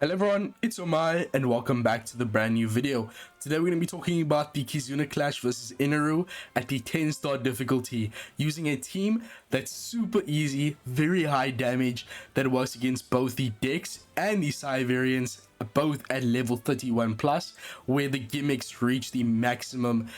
Hello everyone, it's Omae and welcome back to the brand new video. Today we're going to be talking about the KIZUNA clash versus Inaru at the 10-star difficulty using a team that's super easy, very high damage, that works against both the Dex and the Psy variants, both at level 31 plus, where the gimmicks reach the maximum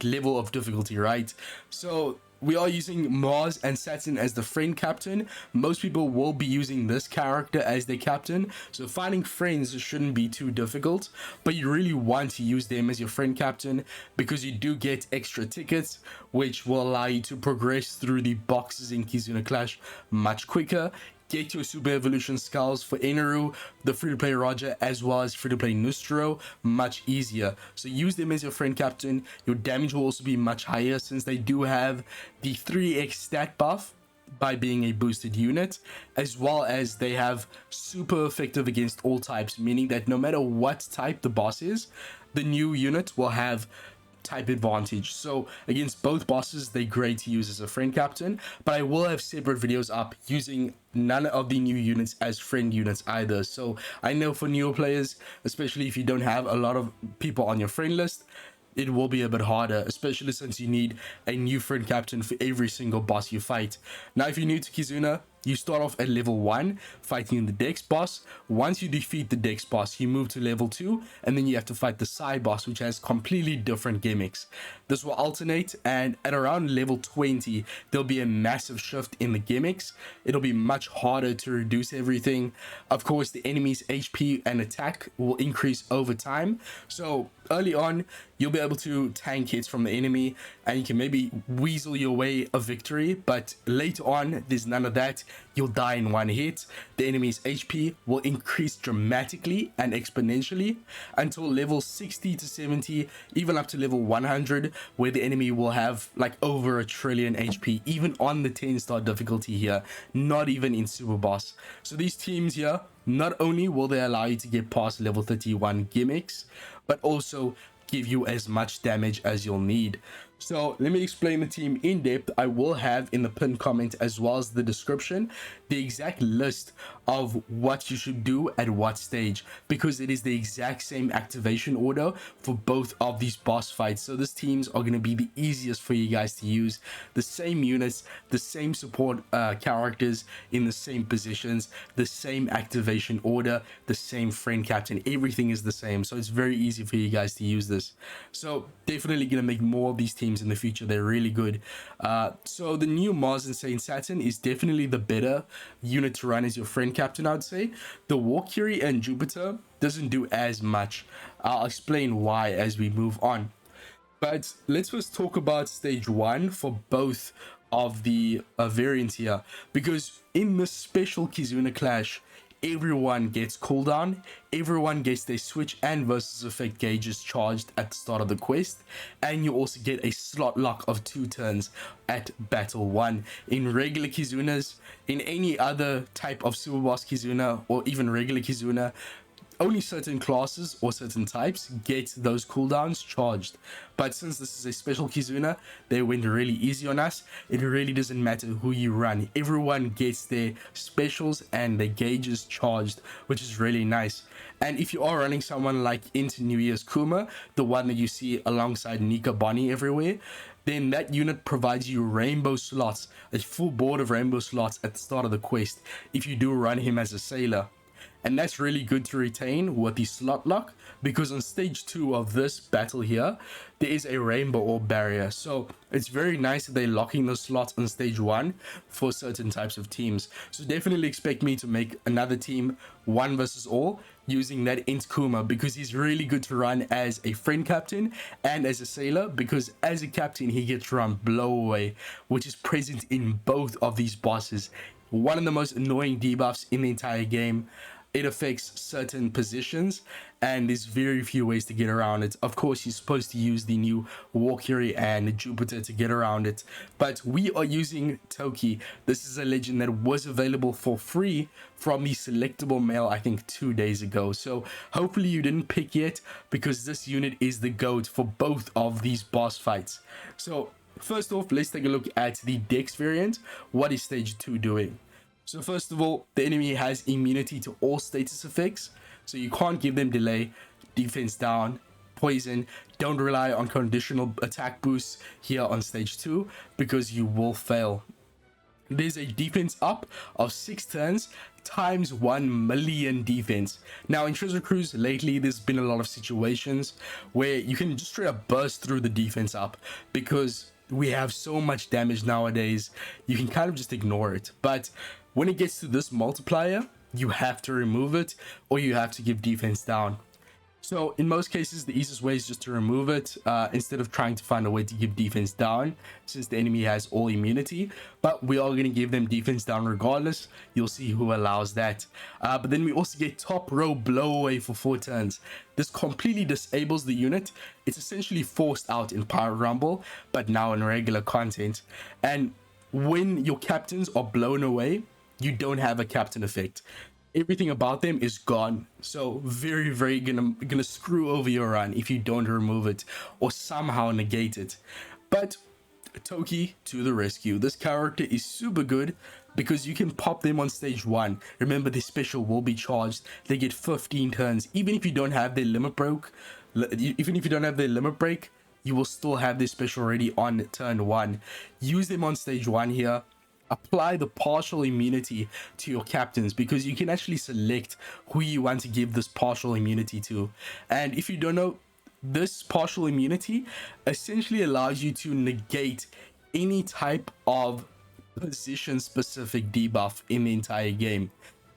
level of difficulty, right? So we are using Mars and Saturn as the friend captain. Most people will be using this character as their captain, so finding friends shouldn't be too difficult, but you really want to use them as your friend captain because you do get extra tickets, which will allow you to progress through the boxes in KIZUNA Clash much quicker. Get your Super Evolution Skulls for Inaru, the free-to-play Roger, as well as free-to-play Nustro, much easier. So use them as your friend captain. Your damage will also be much higher since they do have the 3x stat buff by being a boosted unit, as well as they have super effective against all types, meaning that no matter what type the boss is, the new unit will have type advantage. So against both bosses, they're great to use as a friend captain, but I will have separate videos up using none of the new units as friend units either. So I know for newer players, especially if you don't have a lot of people on your friend list, it will be a bit harder, especially since you need a new friend captain for every single boss you fight. Now, if you're new to KIZUNA, you start off at level 1 fighting the Dex boss. Once you defeat the Dex boss, you move to level 2, and then you have to fight the Psy boss, which has completely different gimmicks. This will alternate, and at around level 20 there'll be a massive shift in the gimmicks. It'll be much harder to reduce everything. Of course, the enemy's HP and attack will increase over time, so early on you'll be able to tank hits from the enemy and you can maybe weasel your way a victory, but later on there's none of that. You'll die in one hit. The enemy's HP will increase dramatically and exponentially until level 60 to 70, even up to level 100, where the enemy will have like over 1 trillion HP, even on the 10-star difficulty here, not even in Super Boss. So these teams here, not only will they allow you to get past level 31 gimmicks, but also give you as much damage as you'll need. So let me explain the team in depth. I will have in the pinned comment as well as the description the exact list of what you should do at what stage, because it is the exact same activation order for both of these boss fights. So these teams are going to be the easiest for you guys to use. The same units, the same support characters in the same positions, the same activation order, the same friend captain, everything is the same. So it's very easy for you guys to use this. So definitely going to make more of these teams in the future. They're really good. So the new Mars and Saint Saturn is definitely the better unit to run as your friend captain, I would say. The Valkyrie and Jupiter doesn't do as much. I'll explain why as we move on. But let's first talk about stage 1 for both of the variants here, because in this special KIZUNA clash, everyone gets cooldown, everyone gets their switch and versus effect gauges charged at the start of the quest, and you also get a slot lock of 2 turns at battle 1. In regular KIZUNAs, in any other type of super boss KIZUNA or even regular KIZUNA, only certain classes or certain types get those cooldowns charged. But since this is a special KIZUNA, they went really easy on us. It really doesn't matter who you run. Everyone gets their specials and their gauges charged, which is really nice. And if you are running someone like Into New Year's Kuma, the one that you see alongside Nika Bonnie everywhere, then that unit provides you rainbow slots, a full board of rainbow slots at the start of the quest if you do run him as a sailor. And that's really good to retain with the slot lock, because on stage 2 of this battle here, there is a rainbow orb barrier. So it's very nice that they're locking those slots on stage 1 for certain types of teams. So definitely expect me to make another team 1 versus all using that Int Kuma, because he's really good to run as a friend captain and as a sailor, because as a captain he gets to run blow away, which is present in both of these bosses. One of the most annoying debuffs in the entire game. It affects certain positions and there's very few ways to get around it. Of course, you're supposed to use the new Valkyrie and Jupiter to get around it, but we are using Toki. This is a legend that was available for free from the selectable mail, I think 2 days ago. So hopefully you didn't pick yet, because this unit is the GOAT for both of these boss fights. So first off, let's take a look at the Dex variant. What is stage 2 doing? So first of all, the enemy has immunity to all status effects, so you can't give them delay, defense down, poison. Don't rely on conditional attack boosts here on stage 2 because you will fail. There's a defense up of 6 turns times 1 million defense. Now in Treasure Cruise lately, there's been a lot of situations where you can just straight up burst through the defense up because we have so much damage nowadays. You can kind of just ignore it, but when it gets to this multiplier, you have to remove it or you have to give defense down. So in most cases, the easiest way is just to remove it instead of trying to find a way to give defense down, since the enemy has all immunity. But we are going to give them defense down regardless. You'll see who allows that. But then we also get top row blowaway for 4 turns. This completely disables the unit. It's essentially forced out in Pirate Rumble, but now in regular content. And when your captains are blown away, you don't have a captain effect. Everything about them is gone, so very gonna screw over your run if you don't remove it or somehow negate it. But Toki to the rescue. This character is super good because you can pop them on stage 1. Remember, the special will be charged. They get 15 turns even if you don't have their limit break. You will still have this special ready on turn 1. Use them on stage 1 here. Apply the partial immunity to your captains because you can actually select who you want to give this partial immunity to. And if you don't know, this partial immunity essentially allows you to negate any type of position specific debuff in the entire game.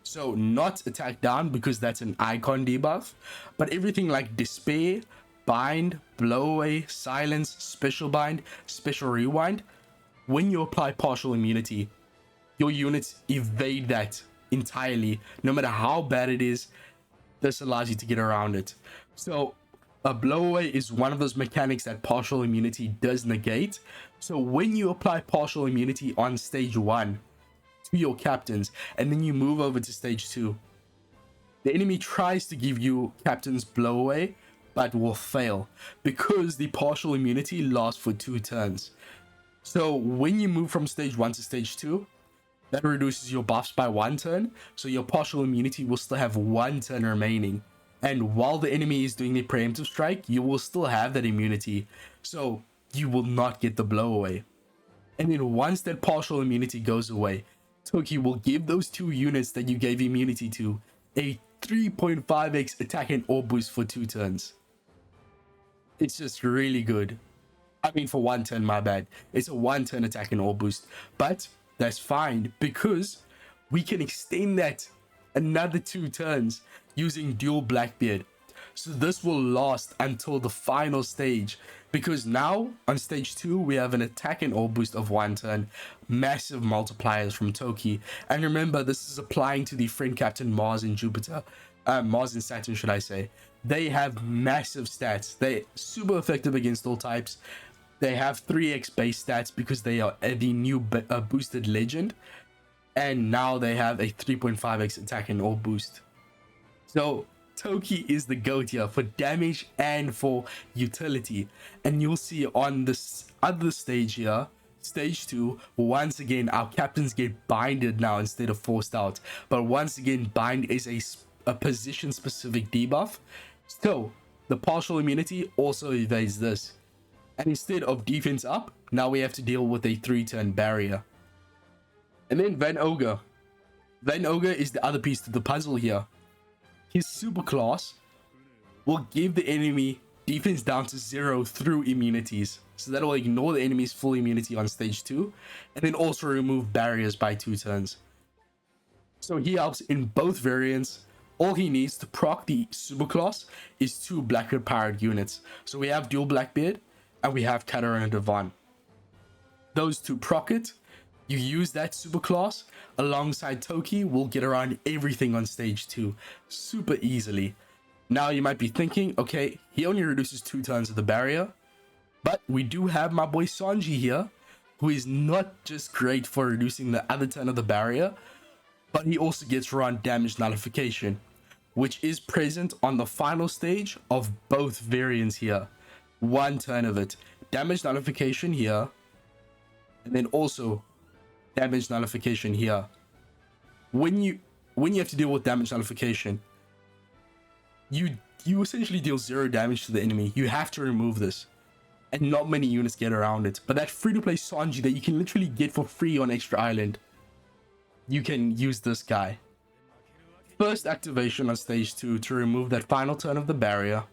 So not attack down because that's an icon debuff, but everything like despair, bind, blow away, silence, special bind, special rewind. When you apply partial immunity, your units evade that entirely. No matter how bad it is, this allows you to get around it. So a blowaway is one of those mechanics that partial immunity does negate. So when you apply partial immunity on stage 1 to your captains and then you move over to stage 2, the enemy tries to give you captain's blowaway but will fail because the partial immunity lasts for 2 turns. So when you move from stage 1 to stage 2, that reduces your buffs by 1 turn, so your partial immunity will still have 1 turn remaining. And while the enemy is doing the preemptive strike, you will still have that immunity, so you will not get the blowaway. And then once that partial immunity goes away, Toki will give those 2 units that you gave immunity to a 3.5x attack and orb boost for 2 turns. It's just really good. I mean, for 1 turn, my bad. It's a 1 turn attack and orb boost, but that's fine because we can extend that another 2 turns using dual Blackbeard. So this will last until the final stage, because now on stage 2 we have an attack and orb boost of 1 turn, massive multipliers from Toki. And remember, this is applying to the friend captain Mars and Jupiter, Mars and Saturn should I say. They have massive stats. They're super effective against all types. They have 3x base stats because they are the new boosted legend, and now they have a 3.5x attack and orb boost. So Toki is the GOAT here for damage and for utility. And you'll see on this other stage here, stage 2, once again our captains get binded now instead of forced out. But once again, bind is a position specific debuff, so the partial immunity also evades this. And instead of defense up, now we have to deal with a 3-turn barrier. And then Van Ogre. Van Ogre is the other piece to the puzzle here. His super class will give the enemy defense down to 0 through immunities. So that will ignore the enemy's full immunity on stage 2. And then also remove barriers by 2 turns. So he helps in both variants. All he needs to proc the super class is 2 Blackbeard Pirate units. So we have dual Blackbeard and we have Katarina Devon. Those 2 proc it. You use that super class alongside Toki, will get around everything on stage 2 super easily. Now you might be thinking, okay, he only reduces 2 turns of the barrier, but we do have my boy Sanji here, who is not just great for reducing the other turn of the barrier, but he also gets around damage nullification, which is present on the final stage of both variants here. 1 turn of it, damage nullification here, and then also damage nullification here. when you have to deal with damage nullification, you essentially deal 0 damage to the enemy. You have to remove this, and not many units get around it. But that free-to-play Sanji that you can literally get for free on Extra Island, you can use this guy. First activation on stage 2 to remove that final turn of the barrier.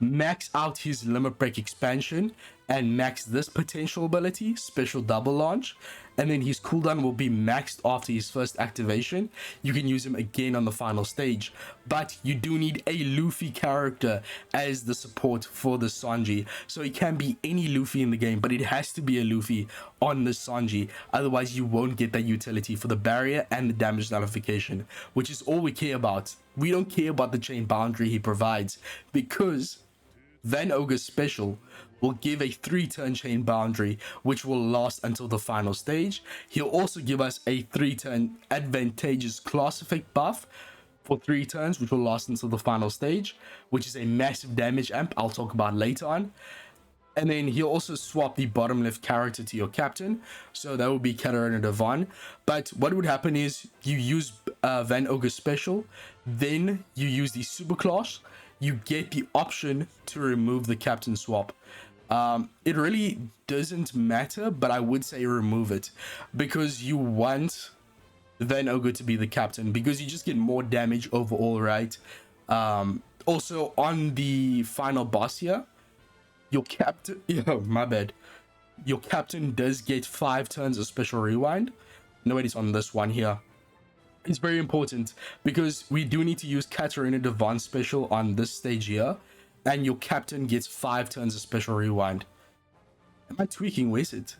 Max out his limit break expansion and max this potential ability, special double launch, and then his cooldown will be maxed after his first activation. You can use him again on the final stage, but you do need a Luffy character as the support for the Sanji. So it can be any Luffy in the game, but it has to be a Luffy on the Sanji, otherwise you won't get that utility for the barrier and the damage nullification, which is all we care about. We don't care about the chain boundary he provides, because Van Ogre's special will give a 3-turn chain boundary, which will last until the final stage. He'll also give us a 3-turn advantageous class effect buff for 3 turns, which will last until the final stage, which is a massive damage amp I'll talk about later on. And then he'll also swap the bottom left character to your captain, so that would be KIZUNA Devon. But what would happen is you use Van Ogre's special, then you use the super class, you get the option to remove the captain swap. It really doesn't matter, but I would say remove it, because you want Van Ogre to be the captain, because you just get more damage overall, right? Also on the final boss here, your captain, my bad, your captain does get 5 turns of special rewind. No, it is on this one here. It's very important because we do need to use KIZUNA Devon special on this stage here, and your captain gets 5 turns of special rewind. Am I tweaking? Where is it?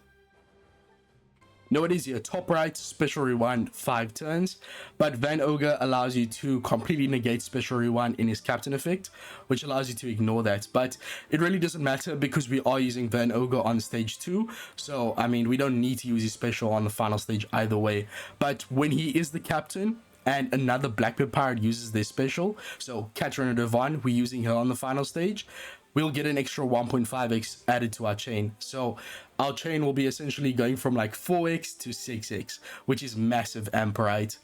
No, it is here. Top right, special rewind 5 turns, but Van Ogre allows you to completely negate special rewind in his captain effect, which allows you to ignore that. But it really doesn't matter because we are using Van Ogre on stage 2, so I mean we don't need to use his special on the final stage either way. But when he is the captain and another Blackbeard pirate uses their special, so KIZUNA Devon, we're using her on the final stage, we'll get an extra 1.5x added to our chain. So our chain will be essentially going from like 4x to 6x, which is massive amp, right?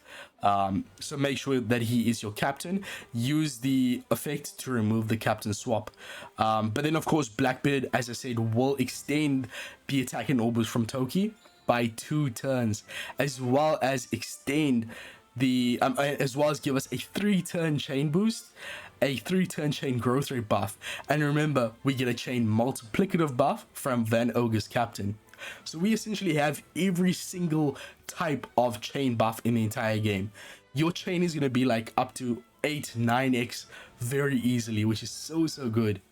So make sure that he is your captain. Use the effect to remove the captain swap. But then of course Blackbeard, as I said, will extend the attack and all boost from Toki by 2 turns, as well as extend the as well as give us a 3-turn chain boost, a 3-turn chain growth rate buff, and remember we get a chain multiplicative buff from Van Ogre's captain. So we essentially have every single type of chain buff in the entire game. Your chain is going to be like up to 8-9x very easily, which is so good.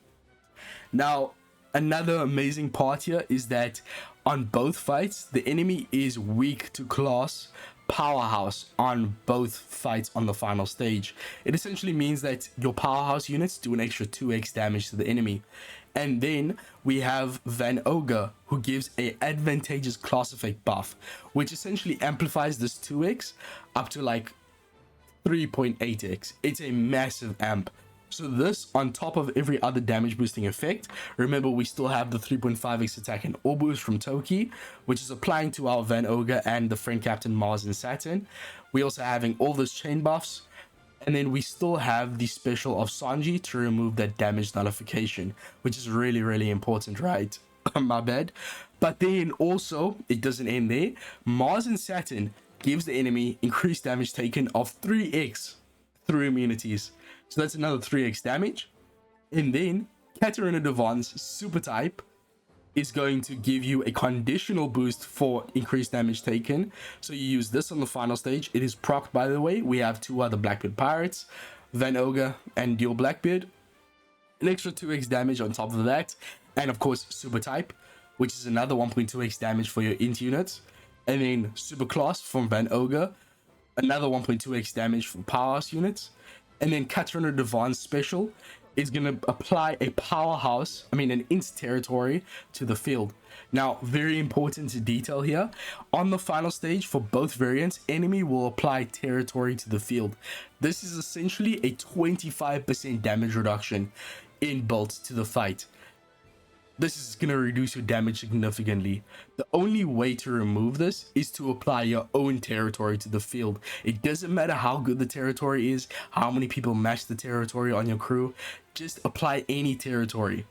Now another amazing part here is that on both fights the enemy is weak to class powerhouse on both fights on the final stage. It essentially means that your powerhouse units do an extra 2x damage to the enemy. And then we have Van Ogre, who gives a advantageous class effect buff, which essentially amplifies this 2x up to like 3.8x. It's a massive amp. So this on top of every other damage boosting effect. Remember, we still have the 3.5x attack and all boost from Toki, which is applying to our Van Ogre and the friend captain Mars and Saturn. We also having all those chain buffs, and then we still have the special of Sanji to remove that damage nullification, which is really important, right? My bad. But then also it doesn't end there. Mars and Saturn gives the enemy increased damage taken of 3x through immunities. So that's another 3x damage. And then KIZUNA Devon's super type is going to give you a conditional boost for increased damage taken. So you use this on the final stage. It is procced, by the way. We have 2 other Blackbeard pirates, Van Ogre and Dual Blackbeard. An extra 2x damage on top of that. And of course super type, which is another 1.2x damage for your int units. And then super class from Van Ogre, another 1.2x damage for powerhouse units. And then KIZUNA Devon's special is going to apply a powerhouse, an int territory to the field. Now, very important to detail here. On the final stage for both variants, enemy will apply territory to the field. This is essentially a 25% damage reduction in built to the fight. this is going to reduce your damage significantly. The only way to remove this is to apply your own territory to the field. It doesn't matter how good the territory is, how many people match the territory on your crew, just apply any territory.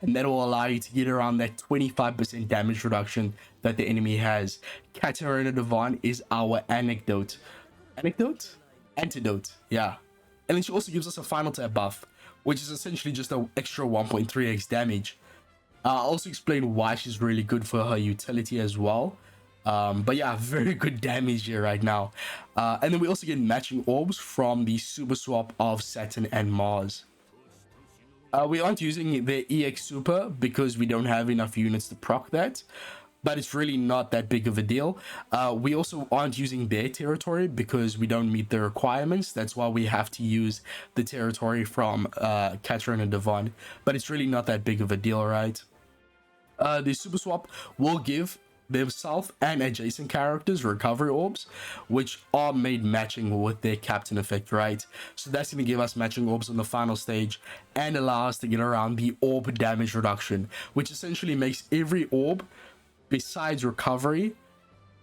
And that will allow you to get around that 25% damage reduction that the enemy has. Katarina Devon is our anecdote. Anecdote? Antidote, yeah. And then she also gives us a final tap buff, which is essentially just an extra 1.3x damage. I'll also explain why she's really good for her utility as well. But yeah, very good damage here right now. And then we also get matching orbs from the super swap of Saturn and Mars. We aren't using the EX Super because we don't have enough units to proc that, but it's really not that big of a deal. We also aren't using their territory because we don't meet the requirements. That's why we have to use the territory from Katarina Devon, but it's really not that big of a deal, right? The super swap will give themselves and adjacent characters recovery orbs, which are made matching with their captain effect, right? So that's going to give us matching orbs on the final stage and allow us to get around the orb damage reduction, which essentially makes every orb besides recovery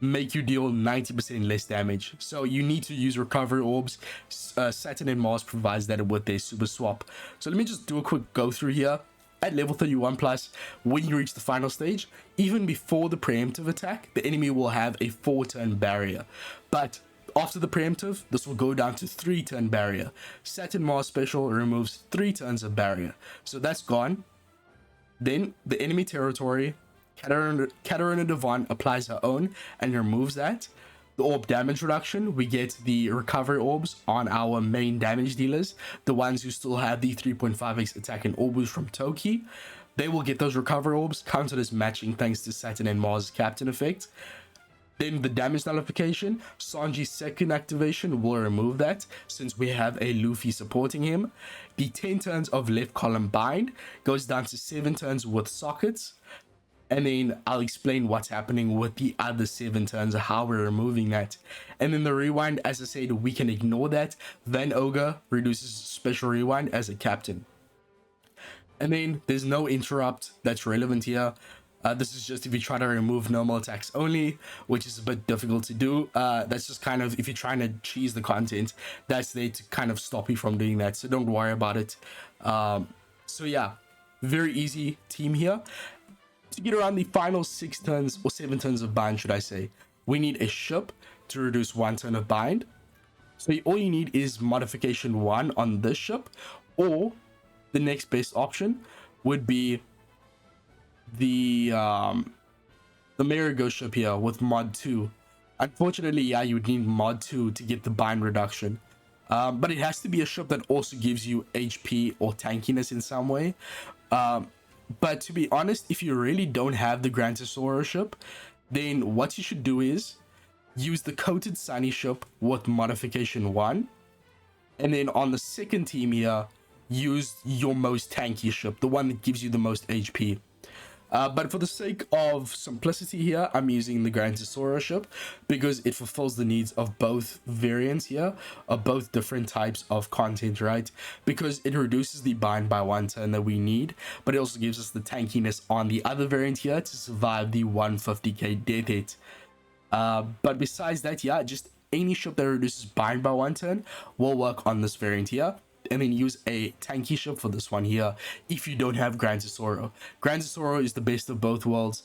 make you deal 90% less damage. So you need to use recovery orbs. Saturn and Mars provides that with their super swap. So let me just do a quick go through here. At level 31 plus, when you reach the final stage, even before the preemptive attack, the enemy will have a 4-turn barrier. But after the preemptive, this will go down to 3-turn barrier. Saturn Mars special removes 3 turns of barrier. So that's gone. Then the enemy territory, Katarina Devon applies her own and removes that. The orb damage reduction, we get the recovery orbs on our main damage dealers, the ones who still have the 3.5x attack and orb boost from Toki. They will get those recovery orbs counted as matching thanks to Saturn and Mars' captain effect. Then the damage nullification, Sanji's second activation will remove that since we have a Luffy supporting him. The 10 turns of left column bind goes down to 7 turns with sockets. And then I'll explain what's happening with the other 7 turns, how we're removing that. And then the rewind, as I said, we can ignore that. Then Ogre reduces special rewind as a captain. And then there's no interrupt that's relevant here. This is just if you try to remove normal attacks only, which is a bit difficult to do. That's just kind of if you're trying to cheese the content, that's there to kind of stop you from doing that. So don't worry about it. So yeah, very easy team here. To get around the final 6 turns or 7 turns of bind, should I say, we need a ship to reduce 1 turn of bind. So all you need is modification 1 on this ship, or the next best option would be the Marigo ship here with mod 2. Unfortunately, yeah, you would need mod 2 to get the bind reduction. But it has to be a ship that also gives you HP or tankiness in some way. But to be honest, if you really don't have the Grand Tesoro ship, then what you should do is use the Coated Sunny ship with modification 1. And then on the second team here, use your most tanky ship, the one that gives you the most HP. But for the sake of simplicity here, I'm using the Grand Tesoro ship because it fulfills the needs of both variants here, of both different types of content, right? Because it reduces the bind by 1 turn that we need, but it also gives us the tankiness on the other variant here to survive the 150k death hit. But besides that, yeah, just any ship that reduces bind by 1 turn will work on this variant here. And then use a tanky ship for this one here if you don't have Grand Tesoro. Grand Tesoro is the best of both worlds.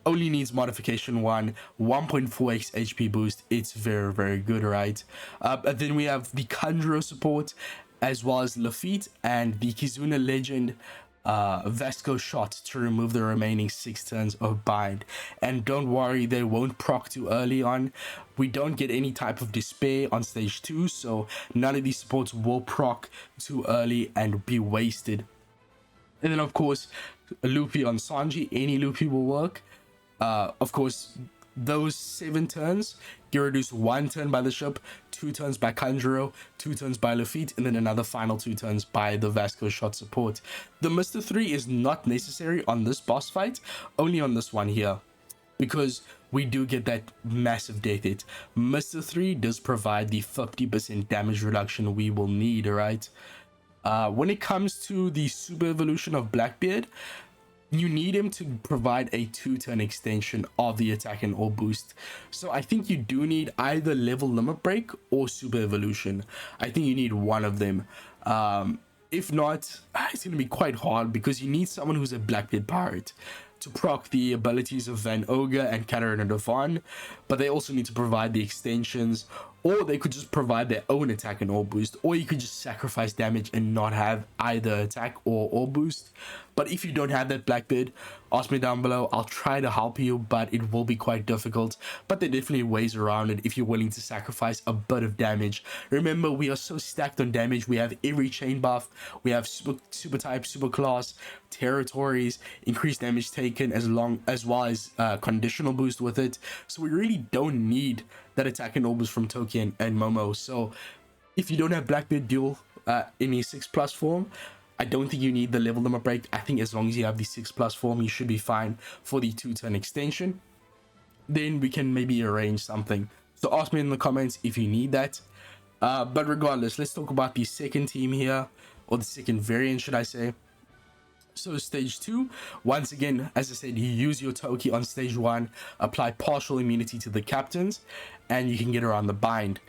Only needs modification 1, 1.4x HP boost. It's very, very good, right? But then we have the Kanjuro support, as well as Lafitte and the Kizuna Legend Vasco shot to remove the remaining 6 turns of bind. And don't worry, they won't proc too early on. We don't get any type of despair on stage 2, so none of these supports will proc too early and be wasted. And then of course, a Luffy on Sanji, any Luffy will work. Of course, those 7 turns, you reduce 1 turn by the ship, 2 turns by Kanjuro, 2 turns by Lafitte, and then another final 2 turns by the Vasco shot support. The Mr. 3 is not necessary on this boss fight, only on this one here, because we do get that massive death hit. Mr. 3 does provide the 50% damage reduction we will need, right? When it comes to the super evolution of Blackbeard, you need him to provide a 2-turn extension of the attack and or boost. So I think you do need either level limit break or super evolution. I think you need one of them. If not, it's going to be quite hard because you need someone who's a Blackbeard pirate to proc the abilities of Van Ogre and Katarina Devon, but they also need to provide the extensions, or they could just provide their own attack and all boost, or you could just sacrifice damage and not have either attack or all boost. But if you don't have that Blackbeard, ask me down below. I'll try to help you, but it will be quite difficult. But there are definitely ways around it if you're willing to sacrifice a bit of damage. Remember, we are so stacked on damage. We have every chain buff, we have super type, super class, territories, increased damage taken, as well as conditional boost with it. So we really don't need that attack and all boost from Toki and Momo. So if you don't have Blackbeard duel in a 6+ form, I don't think you need the level limit break. I think as long as you have the 6+ form, you should be fine for the 2-turn extension. Then we can maybe arrange something. So ask me in the comments if you need that. But regardless, let's talk about the second team here, or the second variant, should I say. So stage 2, once again, as I said, you use your Toki on stage 1, apply partial immunity to the captains, and you can get around the bind.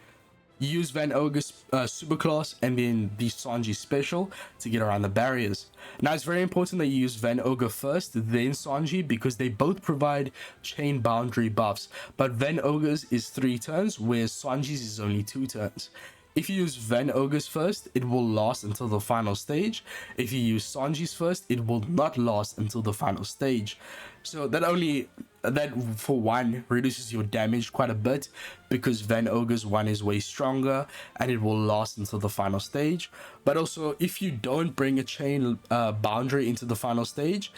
You use Van Ogre's superclass and then the Sanji special to get around the barriers. Now it's very important that you use Van Ogre first, then Sanji, because they both provide chain boundary buffs. But Van Ogre's is 3 turns, whereas Sanji's is only 2 turns. If you use Van Ogre's first, it will last until the final stage. If you use Sanji's first, it will not last until the final stage. So that for one reduces your damage quite a bit, because Van Ogre's one is way stronger and it will last until the final stage. But also, if you don't bring a chain boundary into the final stage,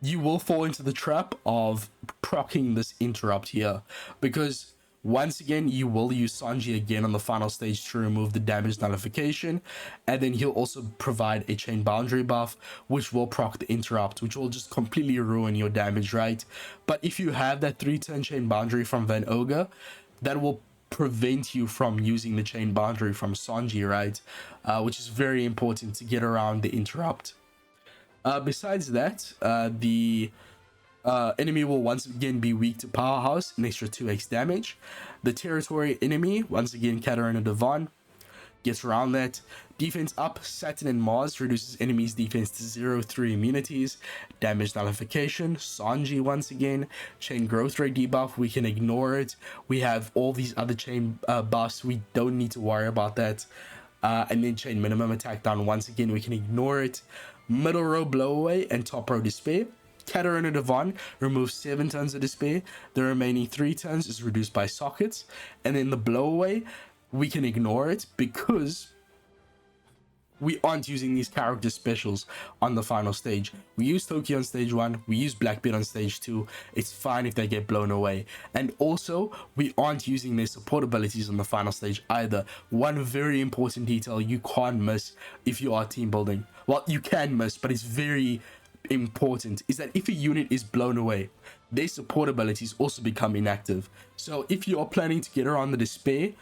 you will fall into the trap of proccing this interrupt here, because once again, you will use Sanji again on the final stage to remove the damage nullification, and then he'll also provide a chain boundary buff, which will proc the interrupt, which will just completely ruin your damage, right? But if you have that 3-turn chain boundary from Van Ogre, that will prevent you from using the chain boundary from Sanji, right? Which is very important to get around the interrupt. Besides that, the enemy will once again be weak to Powerhouse, an extra 2x damage. The territory enemy, once again Katarina Devon, gets around that. Defense up, Saturn and Mars reduces enemies defense to 0 through immunities. Damage nullification, Sanji once again. Chain growth rate debuff, we can ignore it. We have all these other chain buffs, we don't need to worry about that. And then chain minimum attack down, once again we can ignore it. Middle row blowaway and top row despair. Katarina Devon removes 7 turns of despair. The remaining 3 turns is reduced by sockets. And then the blowaway, we can ignore it because we aren't using these character specials on the final stage. We use Toki on stage 1, we use Blackbeard on stage 2. It's fine if they get blown away. And also, we aren't using their support abilities on the final stage either. One very important detail you can't miss if you are team building. Well, you can miss, but it's very important, is that if a unit is blown away, their support abilities also become inactive. So if you are planning to get around the despair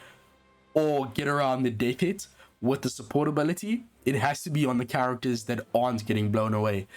or get around the death hit with the support ability, it has to be on the characters that aren't getting blown away.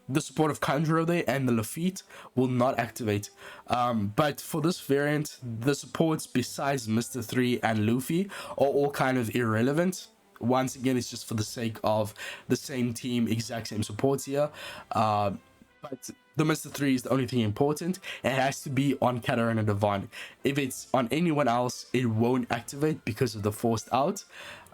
The support of Kanjuro there and the Lafitte will not activate. But for this variant, the supports besides Mr. 3 and Luffy are all kind of irrelevant. Once again, it's just for the sake of the same team, exact same supports here. But the Mr. 3 is the only thing important. It has to be on Katarina Devon. If it's on anyone else, it won't activate because of the forced out.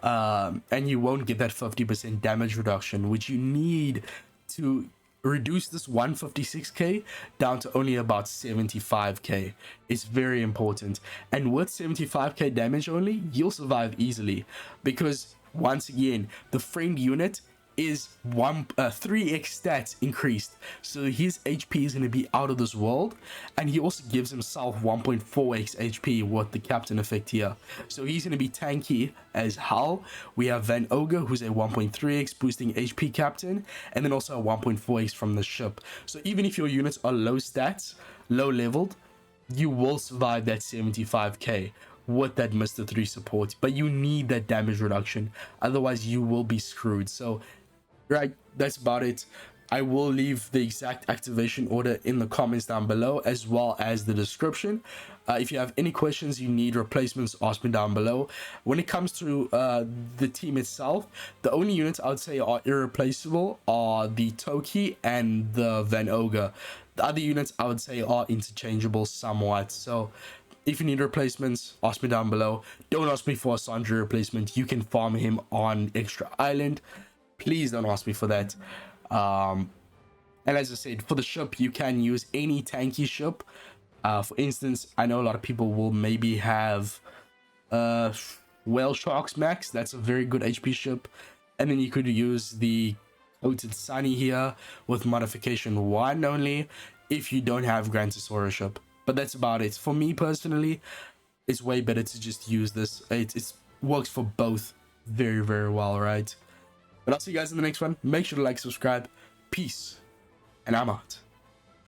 And you won't get that 50% damage reduction, which you need to reduce this 156k down to only about 75k. It's very important. And with 75k damage only, you'll survive easily, because once again, the friend unit is 3x stats increased, so his HP is going to be out of this world, and he also gives himself 1.4x HP with the captain effect here, so he's going to be tanky as hell. We have Van Ogre, who's a 1.3x boosting HP captain, and then also a 1.4x from the ship. So even if your units are low stats, low leveled, you will survive that 75k with that Mr. 3 support, but you need that damage reduction, otherwise you will be screwed. So right, that's about it. I will leave the exact activation order in the comments down below, as well as the description. If you have any questions, you need replacements, ask me down below. When it comes to the team itself, the only units I would say are irreplaceable are the Toki and the Van Ogre. The other units I would say are interchangeable somewhat. So if you need replacements, ask me down below. Don't ask me for a Sandra replacement. You can farm him on Extra Island. Please don't ask me for that. And as I said, for the ship, you can use any tanky ship. For instance, I know a lot of people will maybe have Whale Sharks Max. That's a very good HP ship. And then you could use the Coated Sunny here with modification 1 only if you don't have Grantosaurus ship. But that's about it. For me personally, it's way better to just use this. It works for both very, very well, right? But I'll see you guys in the next one. Make sure to like, subscribe. Peace. And I'm out.